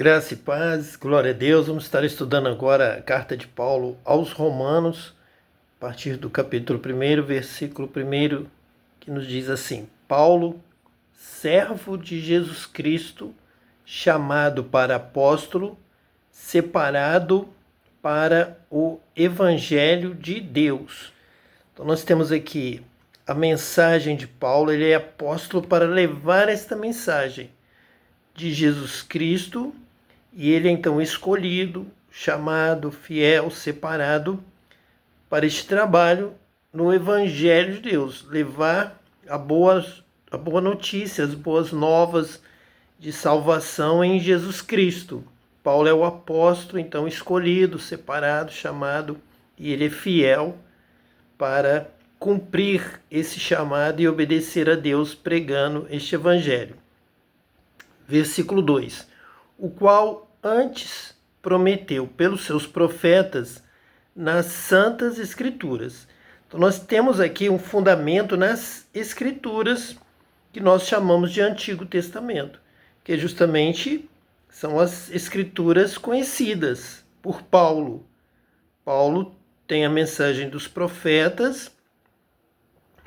Graça e paz, glória a Deus. Vamos estar estudando agora a carta de Paulo aos Romanos, a partir do capítulo 1, versículo 1, que nos diz assim: Paulo, servo de Jesus Cristo, chamado para apóstolo, separado para o Evangelho de Deus. Então nós temos aqui a mensagem de Paulo, ele é apóstolo para levar esta mensagem de Jesus Cristo, e ele é então escolhido, chamado, fiel, separado para este trabalho no Evangelho de Deus, levar a boa notícia, as boas novas de salvação em Jesus Cristo. Paulo é o apóstolo, então escolhido, separado, chamado, e ele é fiel para cumprir esse chamado e obedecer a Deus pregando este Evangelho. Versículo 2: o qual antes prometeu pelos seus profetas nas santas escrituras. Então nós temos aqui um fundamento nas escrituras que nós chamamos de Antigo Testamento, que justamente são as escrituras conhecidas por Paulo. Paulo tem a mensagem dos profetas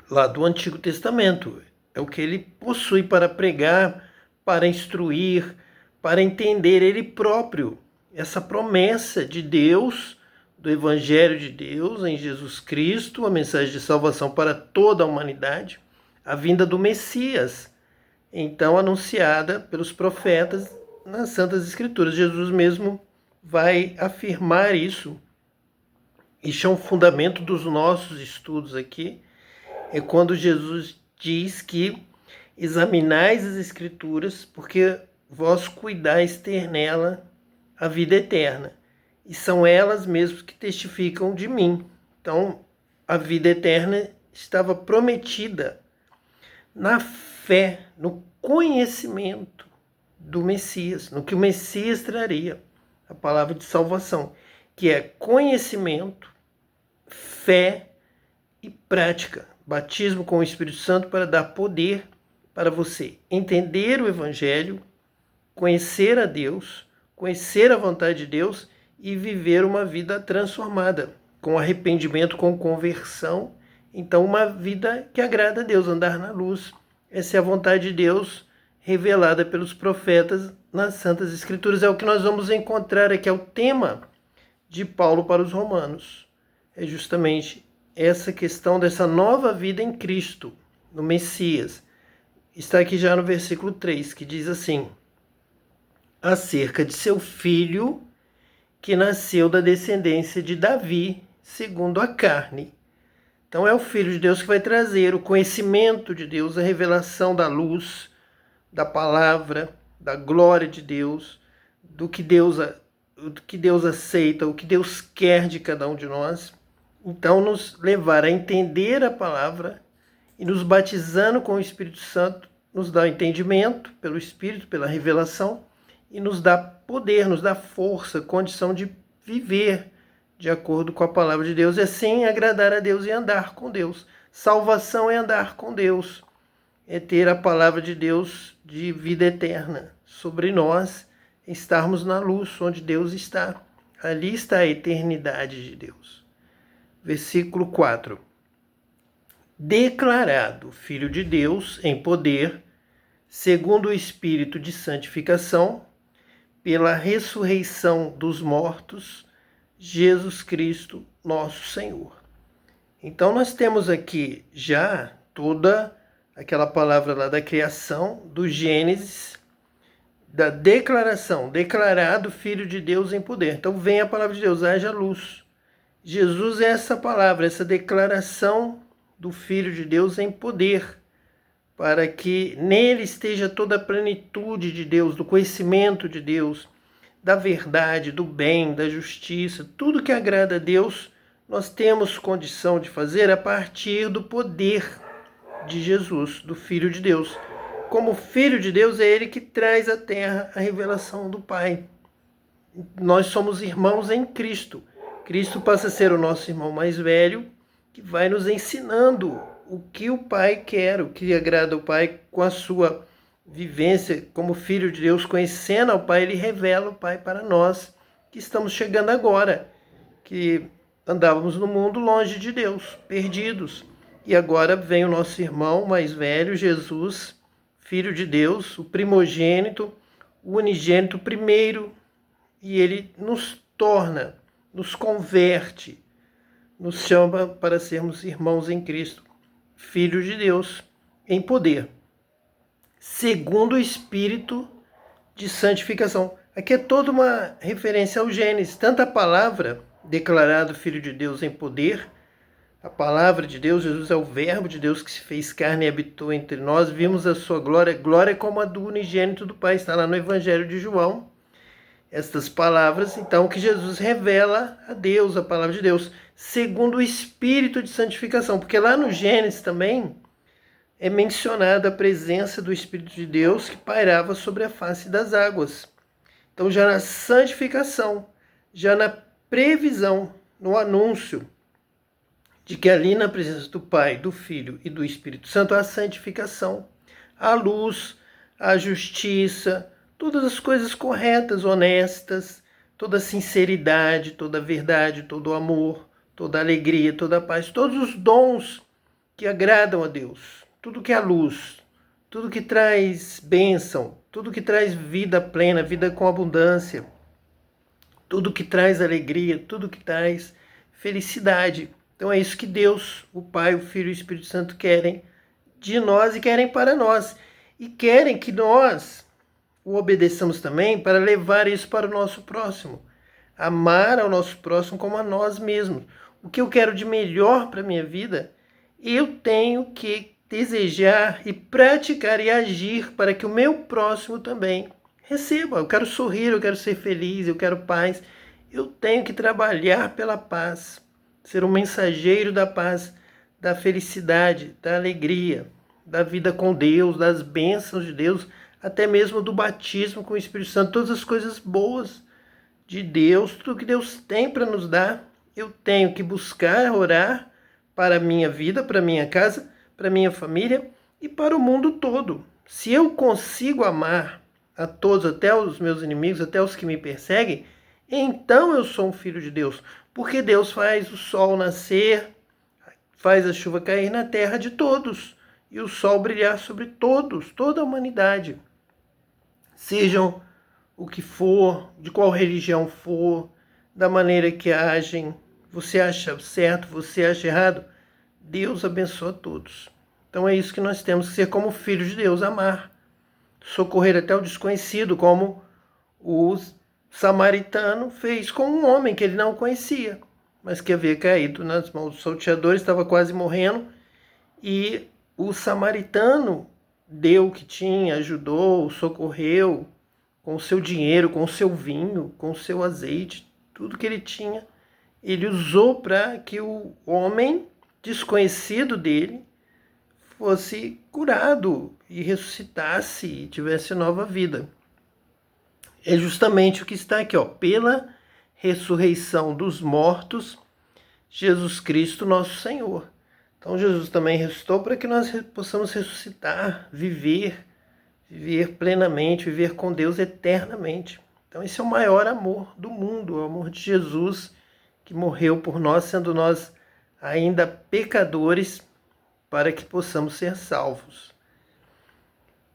lá do Antigo Testamento. É o que ele possui para pregar, para instruir, para entender ele próprio essa promessa de Deus, do Evangelho de Deus em Jesus Cristo, a mensagem de salvação para toda a humanidade, a vinda do Messias, então anunciada pelos profetas nas Santas Escrituras. Jesus mesmo vai afirmar isso. Isso é um fundamento dos nossos estudos aqui, é quando Jesus diz que examinais as Escrituras, porque vós cuidais ter nela a vida eterna, e são elas mesmas que testificam de mim. Então, a vida eterna estava prometida na fé, no conhecimento do Messias, no que o Messias traria, a palavra de salvação, que é conhecimento, fé e prática. Batismo com o Espírito Santo para dar poder para você entender o Evangelho, conhecer a Deus, conhecer a vontade de Deus e viver uma vida transformada, com arrependimento, com conversão. Então, uma vida que agrada a Deus, andar na luz. Essa é a vontade de Deus revelada pelos profetas nas Santas Escrituras. É o que nós vamos encontrar aqui, é o tema de Paulo para os Romanos. É justamente essa questão dessa nova vida em Cristo, no Messias. Está aqui já no versículo 3, que diz assim: acerca de seu filho, que nasceu da descendência de Davi, segundo a carne. Então é o Filho de Deus que vai trazer o conhecimento de Deus, a revelação da luz, da palavra, da glória de Deus, do que Deus aceita, o que Deus quer de cada um de nós. Então nos levar a entender a palavra e nos batizando com o Espírito Santo, nos dá entendimento pelo Espírito, pela revelação, e nos dá poder, nos dá força, condição de viver de acordo com a palavra de Deus, e assim agradar a Deus e andar com Deus. Salvação é andar com Deus, é ter a palavra de Deus de vida eterna sobre nós, estarmos na luz onde Deus está. Ali está a eternidade de Deus. Versículo 4. Declarado Filho de Deus em poder, segundo o Espírito de santificação, pela ressurreição dos mortos, Jesus Cristo, nosso Senhor. Então nós temos aqui já toda aquela palavra lá da criação, do Gênesis, da declaração, declarado Filho de Deus em poder. Então vem a palavra de Deus, haja luz. Jesus é essa palavra, essa declaração do Filho de Deus em poder, para que nele esteja toda a plenitude de Deus, do conhecimento de Deus, da verdade, do bem, da justiça. Tudo que agrada a Deus, nós temos condição de fazer a partir do poder de Jesus, do Filho de Deus. Como Filho de Deus, é ele que traz à terra a revelação do Pai. Nós somos irmãos em Cristo. Cristo passa a ser o nosso irmão mais velho, que vai nos ensinando o que o Pai quer, o que agrada ao Pai com a sua vivência como filho de Deus, conhecendo ao Pai, ele revela o Pai para nós que estamos chegando agora, que andávamos no mundo longe de Deus, perdidos. E agora vem o nosso irmão mais velho, Jesus, Filho de Deus, o primogênito, o unigênito primeiro, e ele nos torna, nos converte, nos chama para sermos irmãos em Cristo, filhos de Deus, em poder, segundo o Espírito de santificação. Aqui é toda uma referência ao Gênesis, tanto a palavra, declarado Filho de Deus em poder, a palavra de Deus, Jesus é o verbo de Deus que se fez carne e habitou entre nós, vimos a sua glória, glória como a do unigênito do Pai, está lá no Evangelho de João, estas palavras, então, que Jesus revela a Deus, a palavra de Deus, segundo o Espírito de santificação, porque lá no Gênesis também é mencionada a presença do Espírito de Deus que pairava sobre a face das águas. Então, já na santificação, já na previsão, no anúncio de que ali na presença do Pai, do Filho e do Espírito Santo há a santificação, a luz, a justiça, todas as coisas corretas, honestas, toda a sinceridade, toda a verdade, todo o amor, toda a alegria, toda a paz, todos os dons que agradam a Deus, tudo que é luz, tudo que traz bênção, tudo que traz vida plena, vida com abundância, tudo que traz alegria, tudo que traz felicidade. Então é isso que Deus, o Pai, o Filho e o Espírito Santo querem de nós e querem para nós. E querem que nós o obedeçamos também para levar isso para o nosso próximo. Amar ao nosso próximo como a nós mesmos. O que eu quero de melhor para a minha vida, eu tenho que desejar e praticar e agir para que o meu próximo também receba. Eu quero sorrir, eu quero ser feliz, eu quero paz. Eu tenho que trabalhar pela paz. Ser um mensageiro da paz, da felicidade, da alegria, da vida com Deus, das bênçãos de Deus, até mesmo do batismo com o Espírito Santo, todas as coisas boas de Deus, tudo que Deus tem para nos dar, eu tenho que buscar orar para a minha vida, para a minha casa, para a minha família e para o mundo todo. Se eu consigo amar a todos, até os meus inimigos, até os que me perseguem, então eu sou um filho de Deus, porque Deus faz o sol nascer, faz a chuva cair na terra de todos e o sol brilhar sobre todos, toda a humanidade. Sejam o que for, de qual religião for, da maneira que agem, você acha certo, você acha errado, Deus abençoa todos. Então é isso que nós temos que ser como filhos de Deus, amar, socorrer até o desconhecido, como os samaritano fez com um homem que ele não conhecia, mas que havia caído nas mãos dos salteadores, estava quase morrendo, e o samaritano deu o que tinha, ajudou, socorreu, com o seu dinheiro, com o seu vinho, com o seu azeite, tudo que ele tinha, ele usou para que o homem desconhecido dele fosse curado e ressuscitasse e tivesse nova vida. É justamente o que está aqui, ó. Pela ressurreição dos mortos, Jesus Cristo, nosso Senhor. Então Jesus também ressuscitou para que nós possamos ressuscitar, viver plenamente, viver com Deus eternamente. Então esse é o maior amor do mundo, o amor de Jesus, que morreu por nós, sendo nós ainda pecadores, para que possamos ser salvos.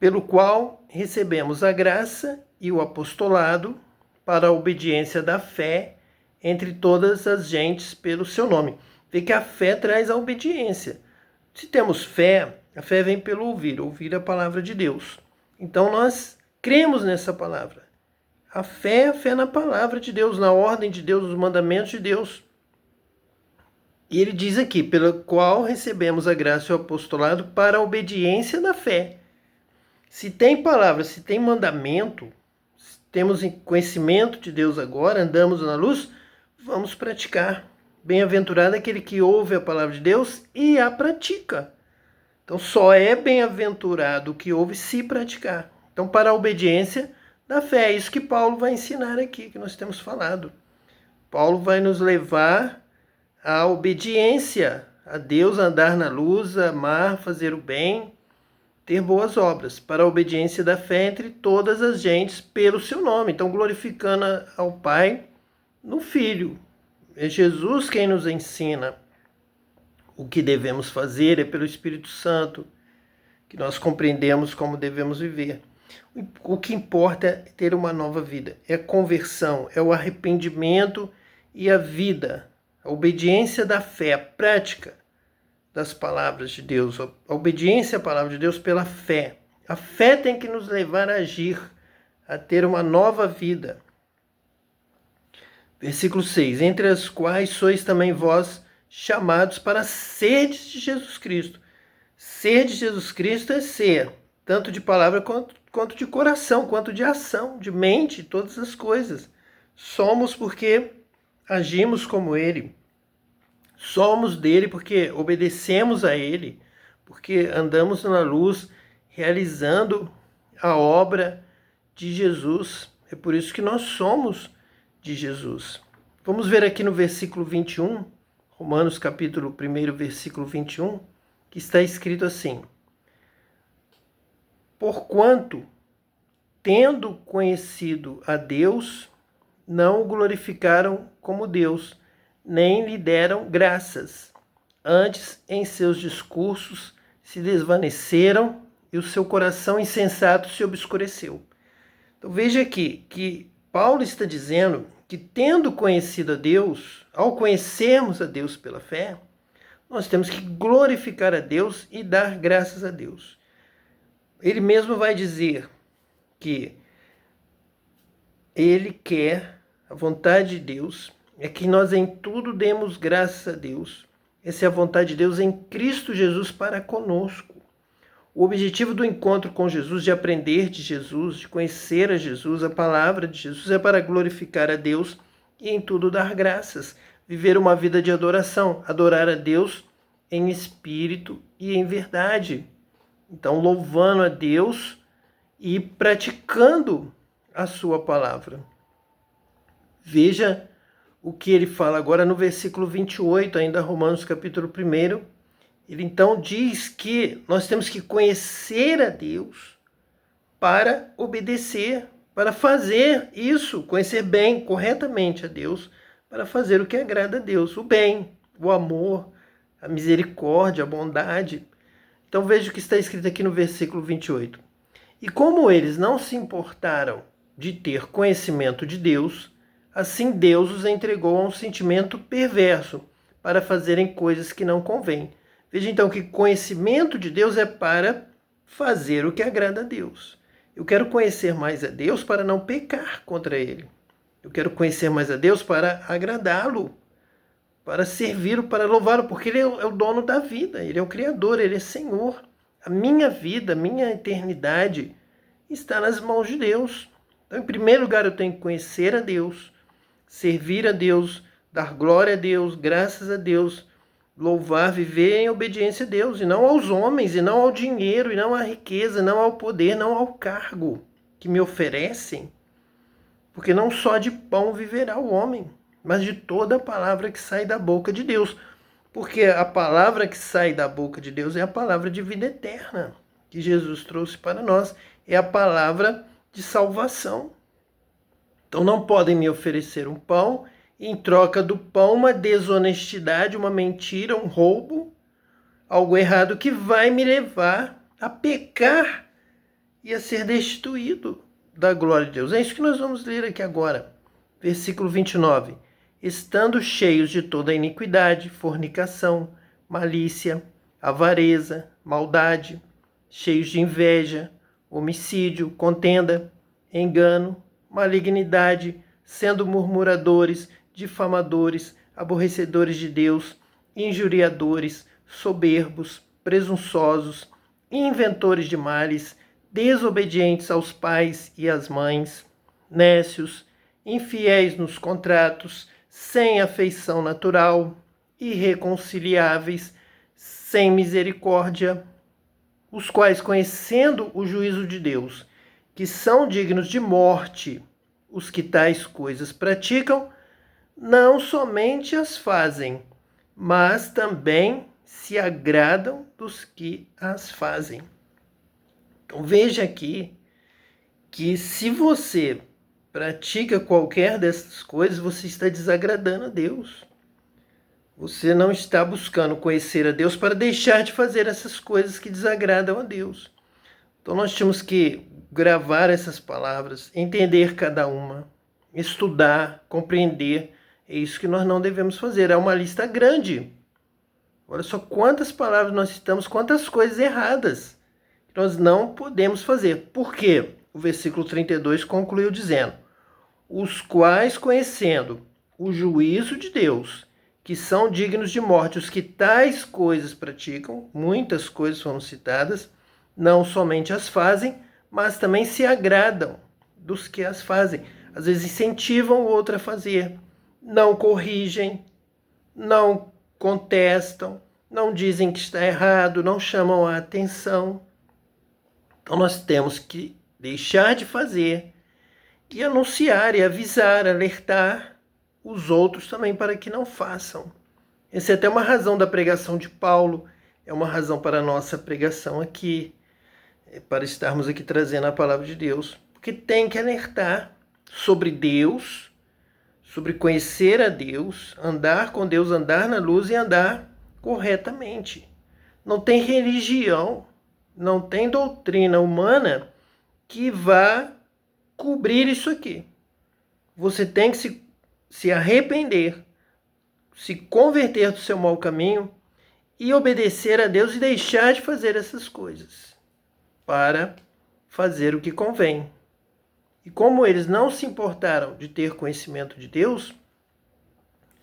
Pelo qual recebemos a graça e o apostolado para a obediência da fé entre todas as gentes pelo seu nome. Vê que a fé traz a obediência. Se temos fé, a fé vem pelo ouvir a palavra de Deus. Então nós cremos nessa palavra. A fé na palavra de Deus, na ordem de Deus, nos mandamentos de Deus. E ele diz aqui, pelo qual recebemos a graça e o apostolado para a obediência da fé. Se tem palavra, se tem mandamento, se temos conhecimento de Deus agora, andamos na luz, vamos praticar. Bem-aventurado aquele que ouve a palavra de Deus e a pratica. Então só é bem-aventurado o que ouve se praticar. Então para a obediência da fé, é isso que Paulo vai ensinar aqui, que nós temos falado. Paulo vai nos levar à obediência a Deus, a andar na luz, a amar, fazer o bem, ter boas obras, para a obediência da fé entre todas as gentes pelo seu nome. Então, glorificando ao Pai no Filho. É Jesus quem nos ensina o que devemos fazer, é pelo Espírito Santo que nós compreendemos como devemos viver. O que importa é ter uma nova vida, é a conversão, é o arrependimento e a vida, a obediência da fé, a prática das palavras de Deus, a obediência à palavra de Deus pela fé. A fé tem que nos levar a agir, a ter uma nova vida. Versículo 6, entre as quais sois também vós chamados para seres de Jesus Cristo. Ser de Jesus Cristo é ser, tanto de palavra quanto de coração, quanto de ação, de mente, todas as coisas. Somos porque agimos como Ele. Somos dele porque obedecemos a Ele, porque andamos na luz, realizando a obra de Jesus. É por isso que nós somos de Jesus. Vamos ver aqui no versículo 21, Romanos capítulo 1, versículo 21, que está escrito assim: porquanto, tendo conhecido a Deus, não o glorificaram como Deus, nem lhe deram graças. Antes, em seus discursos, se desvaneceram e o seu coração insensato se obscureceu. Então veja aqui que Paulo está dizendo que, tendo conhecido a Deus, ao conhecermos a Deus pela fé, nós temos que glorificar a Deus e dar graças a Deus. Ele mesmo vai dizer que ele quer, a vontade de Deus é que nós em tudo demos graças a Deus. Essa é a vontade de Deus em Cristo Jesus para conosco. O objetivo do encontro com Jesus, de aprender de Jesus, de conhecer a Jesus, a palavra de Jesus, é para glorificar a Deus e em tudo dar graças. Viver uma vida de adoração, adorar a Deus em espírito e em verdade. Então, louvando a Deus e praticando a sua palavra. Veja o que ele fala agora no versículo 28, ainda Romanos capítulo 1. Ele então diz que nós temos que conhecer a Deus para obedecer, para fazer isso, conhecer bem, corretamente a Deus, para fazer o que agrada a Deus, o bem, o amor, a misericórdia, a bondade. Então veja o que está escrito aqui no versículo 28. E como eles não se importaram de ter conhecimento de Deus, assim Deus os entregou a um sentimento perverso para fazerem coisas que não convêm. Veja então que conhecimento de Deus é para fazer o que agrada a Deus. Eu quero conhecer mais a Deus para não pecar contra Ele. Eu quero conhecer mais a Deus para agradá-lo, para servi-lo, para louvá-lo, porque Ele é o dono da vida, Ele é o Criador, Ele é Senhor. A minha vida, a minha eternidade está nas mãos de Deus. Então, em primeiro lugar, eu tenho que conhecer a Deus, servir a Deus, dar glória a Deus, graças a Deus, louvar, viver em obediência a Deus, e não aos homens, e não ao dinheiro, e não à riqueza, não ao poder, não ao cargo que me oferecem, porque não só de pão viverá o homem, mas de toda a palavra que sai da boca de Deus, porque a palavra que sai da boca de Deus é a palavra de vida eterna, que Jesus trouxe para nós, é a palavra de salvação. Então não podem me oferecer um pão, e em troca do pão uma desonestidade, uma mentira, um roubo, algo errado que vai me levar a pecar e a ser destituído da glória de Deus. É isso que nós vamos ler aqui agora. Versículo 29. Estando cheios de toda iniquidade, fornicação, malícia, avareza, maldade, cheios de inveja, homicídio, contenda, engano, malignidade, sendo murmuradores, difamadores, aborrecedores de Deus, injuriadores, soberbos, presunçosos, inventores de males, desobedientes aos pais e às mães, nécios, infiéis nos contratos, sem afeição natural, irreconciliáveis, sem misericórdia, os quais, conhecendo o juízo de Deus, que são dignos de morte, os que tais coisas praticam, não somente as fazem, mas também se agradam dos que as fazem. Então veja aqui que se você pratica qualquer dessas coisas, você está desagradando a Deus. Você não está buscando conhecer a Deus para deixar de fazer essas coisas que desagradam a Deus. Então nós temos que gravar essas palavras, entender cada uma, estudar, compreender. É isso que nós não devemos fazer. É uma lista grande. Olha só quantas palavras nós citamos, quantas coisas erradas que nós não podemos fazer. Por quê? O versículo 32 concluiu dizendo: os quais, conhecendo o juízo de Deus, que são dignos de morte, os que tais coisas praticam, muitas coisas foram citadas, não somente as fazem, mas também se agradam dos que as fazem. Às vezes incentivam o outro a fazer, não corrigem, não contestam, não dizem que está errado, não chamam a atenção. Então nós temos que deixar de fazer e anunciar e avisar, alertar os outros também para que não façam. Essa é até uma razão da pregação de Paulo, é uma razão para a nossa pregação aqui, para estarmos aqui trazendo a palavra de Deus, porque tem que alertar sobre Deus, sobre conhecer a Deus, andar com Deus, andar na luz e andar corretamente. Não tem religião, não tem doutrina humana que vá cobrir isso aqui. Você tem que se arrepender, se converter do seu mau caminho e obedecer a Deus e deixar de fazer essas coisas para fazer o que convém. E como eles não se importaram de ter conhecimento de Deus,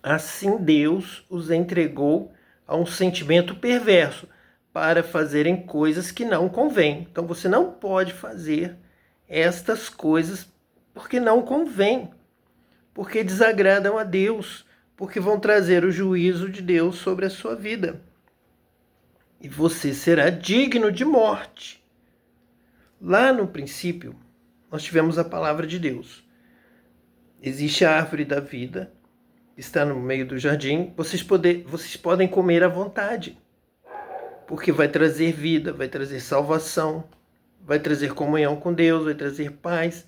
assim Deus os entregou a um sentimento perverso para fazerem coisas que não convém. Então você não pode fazer estas coisas porque não convém, porque desagradam a Deus, porque vão trazer o juízo de Deus sobre a sua vida. E você será digno de morte. Lá no princípio, nós tivemos a palavra de Deus. Existe a árvore da vida, está no meio do jardim. Vocês podem comer à vontade, porque vai trazer vida, vai trazer salvação, vai trazer comunhão com Deus, vai trazer paz.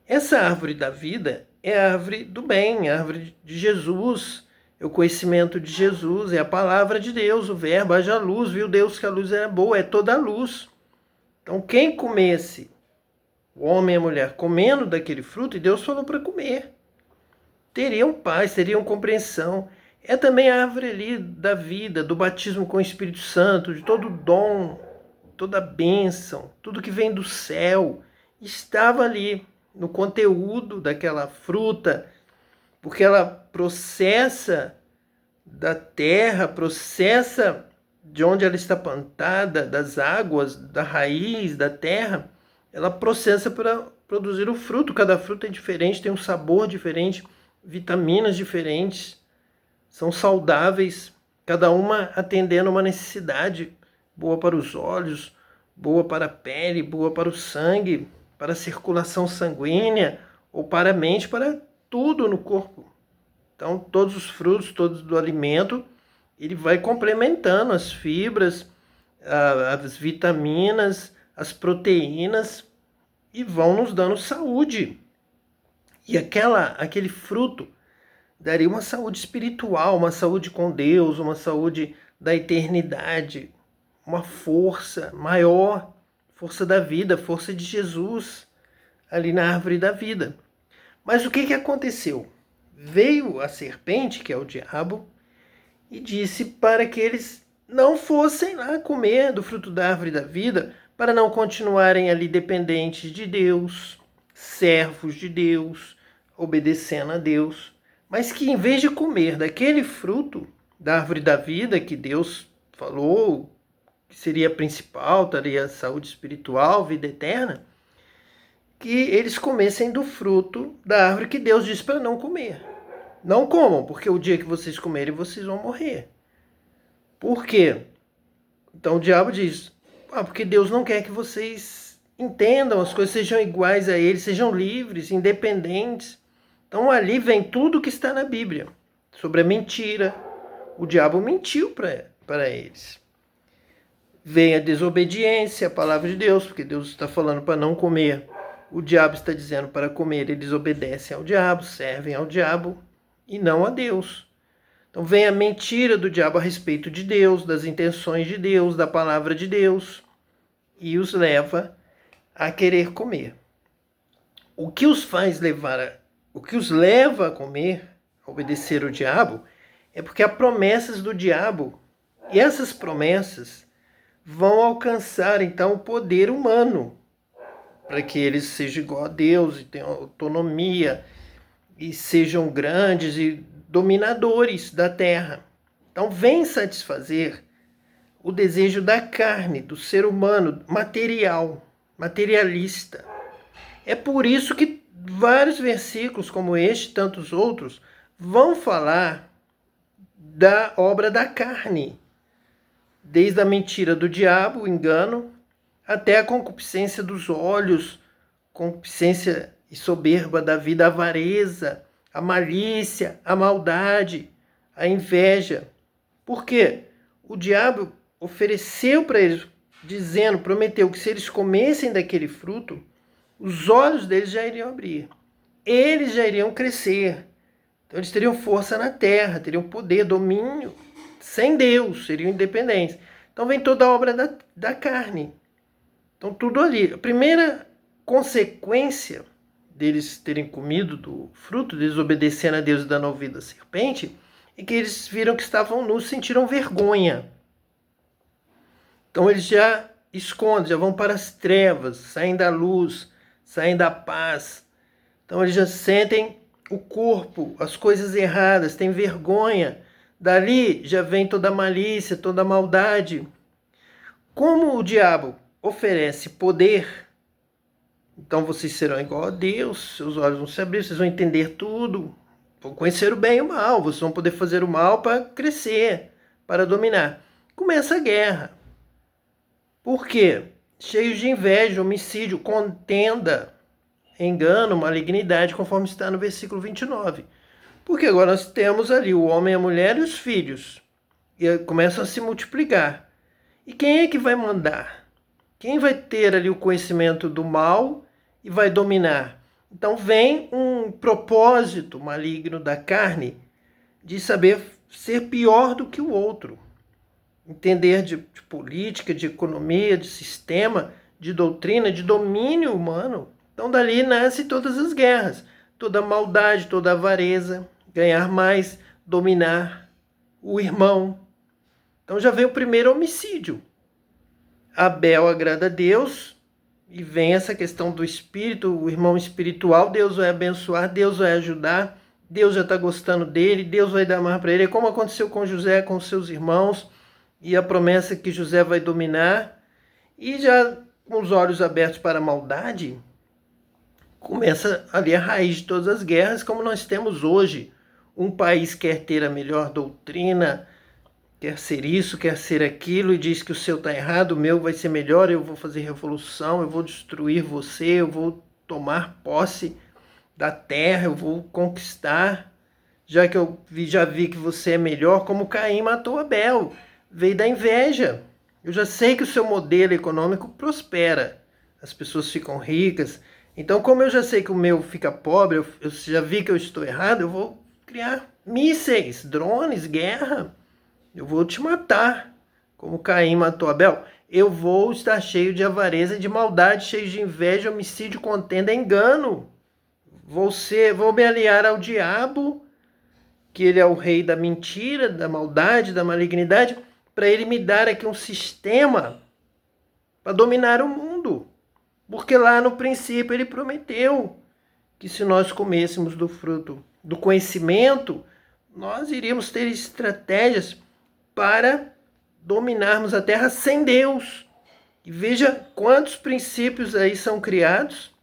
Essa árvore da vida é a árvore do bem, a árvore de Jesus, é o conhecimento de Jesus, é a palavra de Deus, o verbo, haja luz, viu Deus que a luz era boa, é toda a luz. Então quem comesse, o homem e a mulher, comendo daquele fruto, e Deus falou para comer, teriam paz, teriam compreensão. É também a árvore ali da vida, do batismo com o Espírito Santo, de todo dom, toda bênção, tudo que vem do céu, estava ali no conteúdo daquela fruta, porque ela processa da terra, processa de onde ela está plantada, das águas, da raiz, da terra, ela processa para produzir o fruto. Cada fruta é diferente, tem um sabor diferente, vitaminas diferentes, são saudáveis, cada uma atendendo uma necessidade, boa para os olhos, boa para a pele, boa para o sangue, para a circulação sanguínea, ou para a mente, para tudo no corpo. Então, todos os frutos, todos do alimento, ele vai complementando as fibras, as vitaminas, as proteínas, e vão nos dando saúde. E aquele fruto daria uma saúde espiritual, uma saúde com Deus, uma saúde da eternidade, uma força maior, força da vida, força de Jesus, ali na árvore da vida. Mas o que aconteceu? Veio a serpente, que é o diabo, e disse para que eles não fossem lá comer do fruto da árvore da vida, para não continuarem ali dependentes de Deus, servos de Deus, obedecendo a Deus, mas que em vez de comer daquele fruto da árvore da vida que Deus falou que seria principal, traria saúde espiritual, vida eterna, que eles comessem do fruto da árvore que Deus disse para não comer. Não comam, porque o dia que vocês comerem, vocês vão morrer. Por quê? Então o diabo diz, porque Deus não quer que vocês entendam as coisas, sejam iguais a Ele, sejam livres, independentes. Então ali vem tudo que está na Bíblia, sobre a mentira. O diabo mentiu para eles. vem a desobediência à palavra de Deus, porque Deus está falando para não comer. O diabo está dizendo para comer, eles obedecem ao diabo, servem ao diabo e não a Deus. Então vem a mentira do diabo a respeito de Deus, das intenções de Deus, da palavra de Deus, e os leva a querer comer. O que os leva a comer, a obedecer ao diabo, é porque há promessas do diabo, e essas promessas vão alcançar então o poder humano, para que eles sejam igual a Deus e tenham autonomia e sejam grandes e dominadores da terra. Então vem satisfazer o desejo da carne, do ser humano, materialista. É por isso que vários versículos como este e tantos outros vão falar da obra da carne, desde a mentira do diabo, o engano, até a concupiscência dos olhos, concupiscência e soberba da vida, a avareza, a malícia, a maldade, a inveja. Por quê? O diabo ofereceu para eles, prometeu que se eles comessem daquele fruto, os olhos deles já iriam abrir. Eles já iriam crescer. Então eles teriam força na terra, teriam poder, domínio, sem Deus, seriam independentes. Então vem toda a obra da carne. Então tudo ali. A primeira consequência deles terem comido do fruto, deles obedecendo a Deus e dando ouvido à serpente, é que eles viram que estavam nus, sentiram vergonha. Então eles já escondem, já vão para as trevas, saem da luz, saem da paz. Então eles já sentem o corpo, as coisas erradas, têm vergonha. Dali já vem toda a malícia, toda a maldade. Como o diabo oferece poder, então vocês serão igual a Deus, seus olhos vão se abrir, vocês vão entender tudo, vão conhecer o bem e o mal, vocês vão poder fazer o mal para crescer, para dominar. Começa a guerra. Por quê? Cheios de inveja, homicídio, contenda, engano, malignidade, conforme está no versículo 29. Porque agora nós temos ali o homem, a mulher e os filhos. E começam a se multiplicar. E quem é que vai mandar? Quem vai ter ali o conhecimento do mal e vai dominar? Então vem um propósito maligno da carne de saber ser pior do que o outro. Entender de política, de economia, de sistema, de doutrina, de domínio humano. Então dali nascem todas as guerras, toda a maldade, toda a avareza, ganhar mais, dominar o irmão. Então já vem o primeiro homicídio. Abel agrada a Deus e vem essa questão do espírito, o irmão espiritual, Deus vai abençoar, Deus vai ajudar, Deus já está gostando dele, Deus vai dar mais para ele. É como aconteceu com José, com seus irmãos, e a promessa que José vai dominar, e já com os olhos abertos para a maldade, começa ali a raiz de todas as guerras, como nós temos hoje. Um país quer ter a melhor doutrina, quer ser isso, quer ser aquilo, e diz que o seu está errado, o meu vai ser melhor, eu vou fazer revolução, eu vou destruir você, eu vou tomar posse da terra, eu vou conquistar, já que eu já vi que você é melhor, como Caim matou Abel, veio da inveja. Eu já sei que o seu modelo econômico prospera, as pessoas ficam ricas, então como eu já sei que o meu fica pobre, eu já vi que eu estou errado, eu vou criar mísseis, drones, guerra. Eu vou te matar, como Caim matou Abel. Eu vou estar cheio de avareza e de maldade, cheio de inveja, homicídio, contenda, engano. Vou me aliar ao diabo, que ele é o rei da mentira, da maldade, da malignidade, para ele me dar aqui um sistema para dominar o mundo. Porque lá no princípio ele prometeu que se nós comêssemos do fruto do conhecimento, nós iríamos ter estratégias para dominarmos a terra sem Deus. E veja quantos princípios aí são criados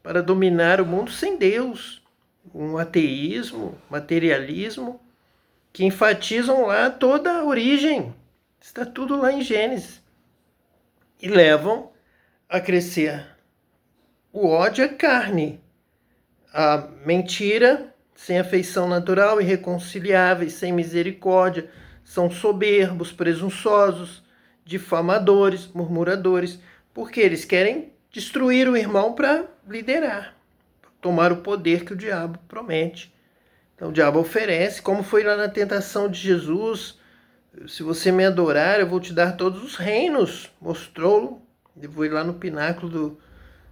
para dominar o mundo sem Deus. Um ateísmo, materialismo, que enfatizam lá toda a origem. Está tudo lá em Gênesis. E levam a crescer o ódio à carne, a mentira, sem afeição natural, irreconciliáveis, sem misericórdia, são soberbos, presunçosos, difamadores, murmuradores, porque eles querem destruir o irmão para liderar, tomar o poder que o diabo promete. Então o diabo oferece, como foi lá na tentação de Jesus: se você me adorar, eu vou te dar todos os reinos. Mostrou, levou lá no pináculo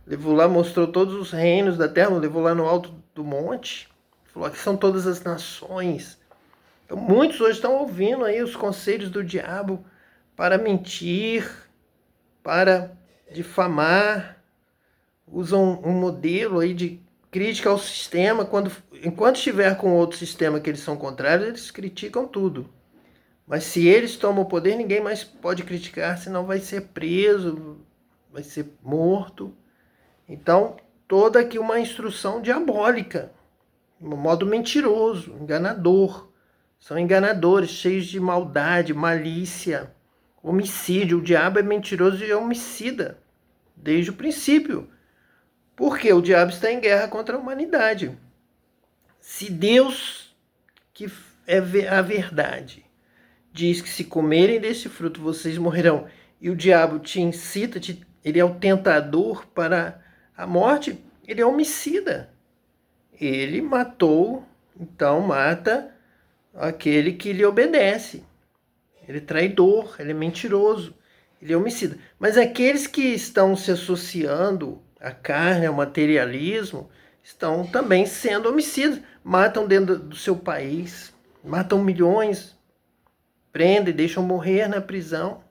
levou lá, mostrou todos os reinos da terra, levou lá no alto do monte, falou: aqui são todas as nações. Então muitos hoje estão ouvindo aí os conselhos do diabo para mentir, para difamar, usam um modelo aí de crítica ao sistema. Enquanto estiver com outro sistema que eles são contrários, eles criticam tudo. Mas se eles tomam o poder, ninguém mais pode criticar, senão vai ser preso, vai ser morto. Então, toda aqui uma instrução diabólica, um modo mentiroso, enganador. São enganadores, cheios de maldade, malícia, homicídio. O diabo é mentiroso e é homicida, desde o princípio. Porque o diabo está em guerra contra a humanidade. Se Deus, que é a verdade, diz que se comerem desse fruto vocês morrerão, e o diabo te incita, ele é o tentador para a morte, ele é homicida. Ele matou, então mata aquele que lhe obedece. Ele é traidor, ele é mentiroso, ele é homicida. Mas aqueles que estão se associando à carne, ao materialismo, estão também sendo homicidas. Matam dentro do seu país, matam milhões, prendem, deixam morrer na prisão,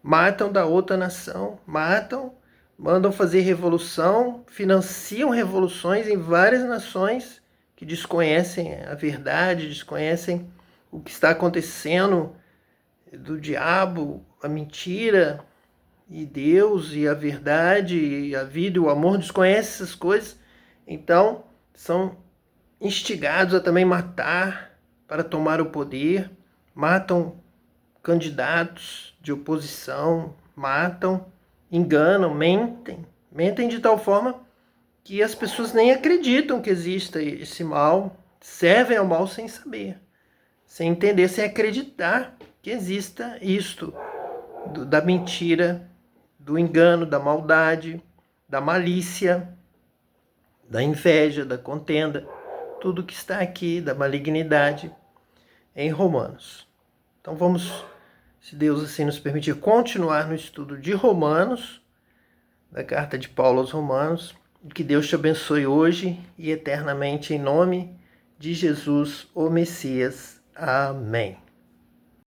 matam da outra nação, matam, mandam fazer revolução, financiam revoluções em várias nações que desconhecem a verdade, desconhecem o que está acontecendo, do diabo, a mentira, e Deus, e a verdade, e a vida, e o amor, desconhecem essas coisas. Então, são instigados a também matar para tomar o poder, matam candidatos de oposição, matam, enganam, mentem de tal forma que as pessoas nem acreditam que exista esse mal, servem ao mal sem saber, sem entender, sem acreditar que exista isto, da mentira, do engano, da maldade, da malícia, da inveja, da contenda, tudo que está aqui, da malignidade, em Romanos. Então vamos, se Deus assim nos permitir, continuar no estudo de Romanos, da carta de Paulo aos Romanos. Que Deus te abençoe hoje e eternamente, em nome de Jesus, o Messias. Amém.